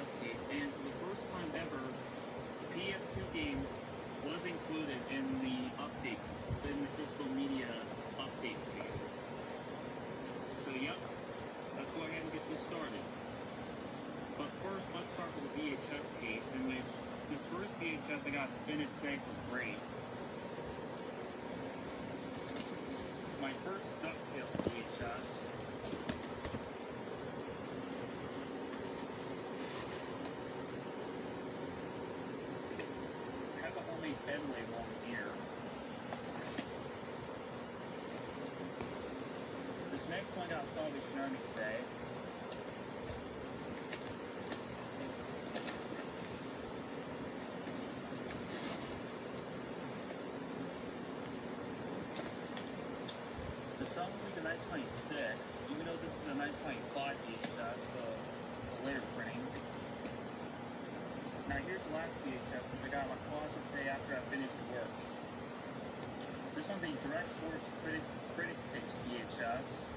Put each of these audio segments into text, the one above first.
VHS tapes, and for the first time ever, PS2 games was included in the update, in the physical media update videos. So yep, let's go ahead and get this started. But first, let's start with the VHS tapes, in which this first VHS I got spin it today for free. My first DuckTales VHS. It has a homemade bed label on here. This next one got Salvation Army today. The Sun Fleet the 926, even though this is a 925 VHS, so it's a later printing. Now here's the last VHS, which I got in my closet today after I finished work. This one's a Direct Source Critic Picks VHS.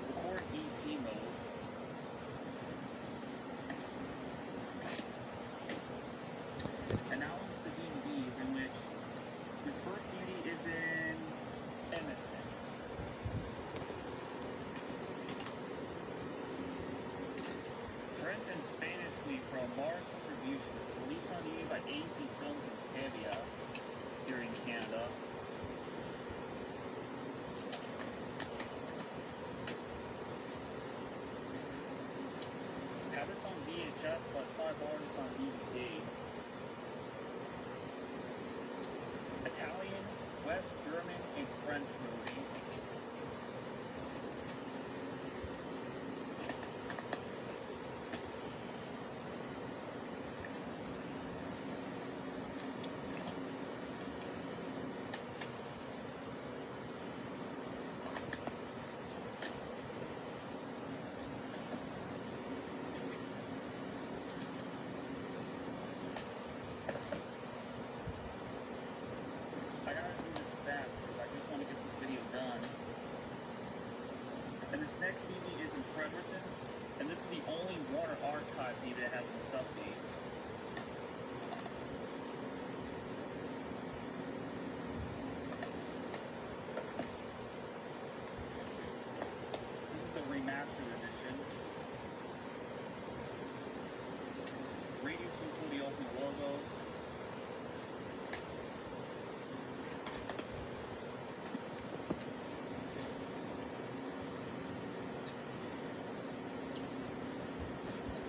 Record EP mode. And now onto the DVDs, in which this first DVD is in Edmonton. French and Spanish made from Mars Distribution. It was released on DVD by AZ Films in Tavia here in Canada. Had this on VHS, but saw I borrowed this on DVD. Italian, West German, and French movie. I just want to get this video done. And this next DVD is in Fredericton, and this is the only Warner Archive DVD I have in this update. This is the remastered edition. Radio to include the opening logos.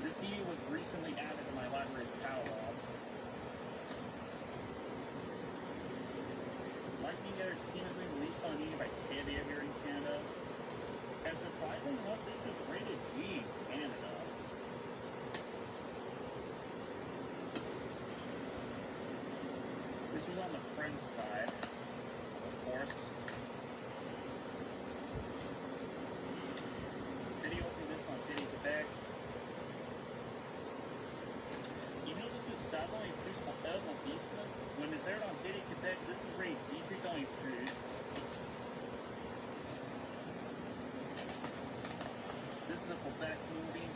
This DVD was recently added to my library's catalog. Lightning Entertainment being released on DVD by Tavia here in Canada. And surprisingly enough, this is rated G in Canada. This was on the French side, of course. Video for this on Diddy Quebec. This is saison et plus pour Erodisme. When it's aired on Diddy Quebec, this is rated 18 ans et plus. This is a Quebec movie.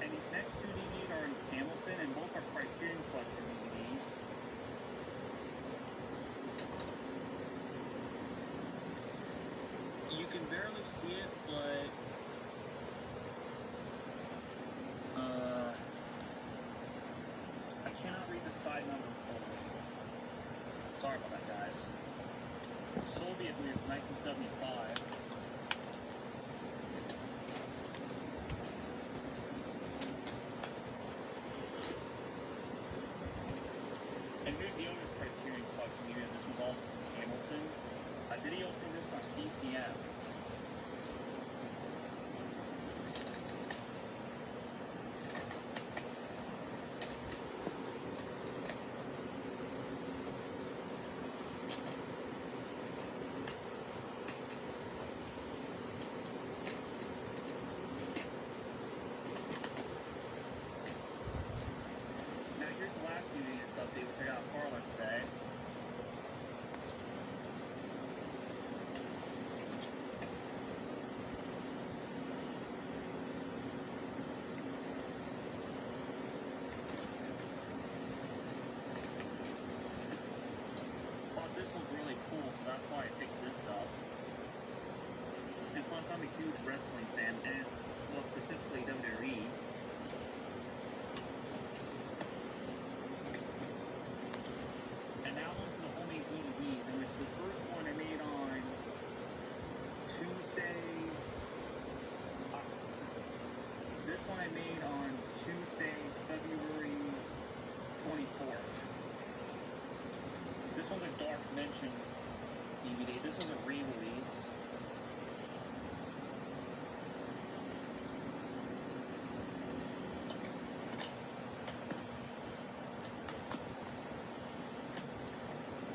And these next two DVDs are in Hamilton, and both are Criterion Collection DVDs. You can barely see it, but I cannot read the side number fully. Sorry about that, guys. Soviet movie from 1975. And here's the other Criterion Collection unit. This one's also from Hamilton. Did he open this on TCM? Here's the last unit update, which I got a parlor today. so that's why I picked this up. And plus, I'm a huge wrestling fan, and, well, specifically WWE. And now onto the homemade DVDs, in which this first one I made on Tuesday. This one I made on Tuesday, February 24th. This one's a Dark Mention DVD. This is a re-release.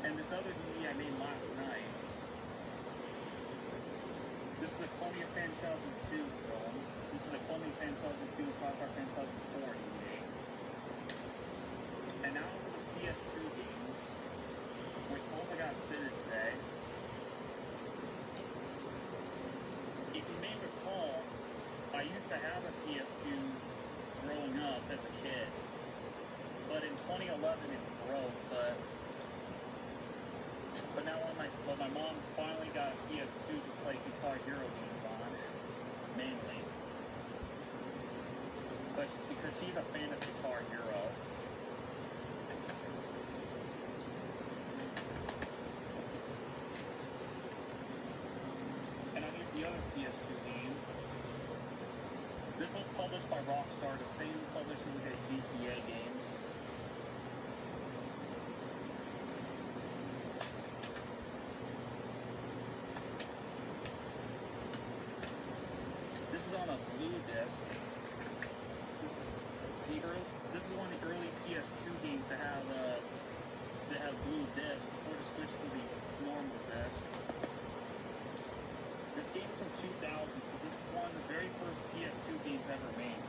And this other DVD I made last night. This is a Columbia Fan 2002 film. This is a Columbia Fan 2002 and TriStar Fan 2004 DVD. And now for the PS2 games, which both I got spinning today. If you may recall, I used to have a PS2 growing up as a kid, but in 2011 it broke. But now when my mom finally got a PS2 to play Guitar Hero games on, mainly, because she's a fan of Guitar Hero. And I guess the other PS2 game. This was published by Rockstar, the same publisher who did GTA games. This is on a blue disc. This is one of the early PS2 games to have blue disc before the switch to the normal disc. This game's from 2000, so this is one of the very first PS2 games ever made.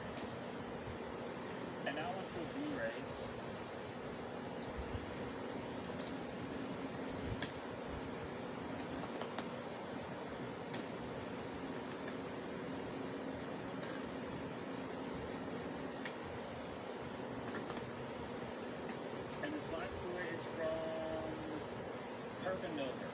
And now onto Blu-rays. And this last Blu-ray is from Perfect Nover.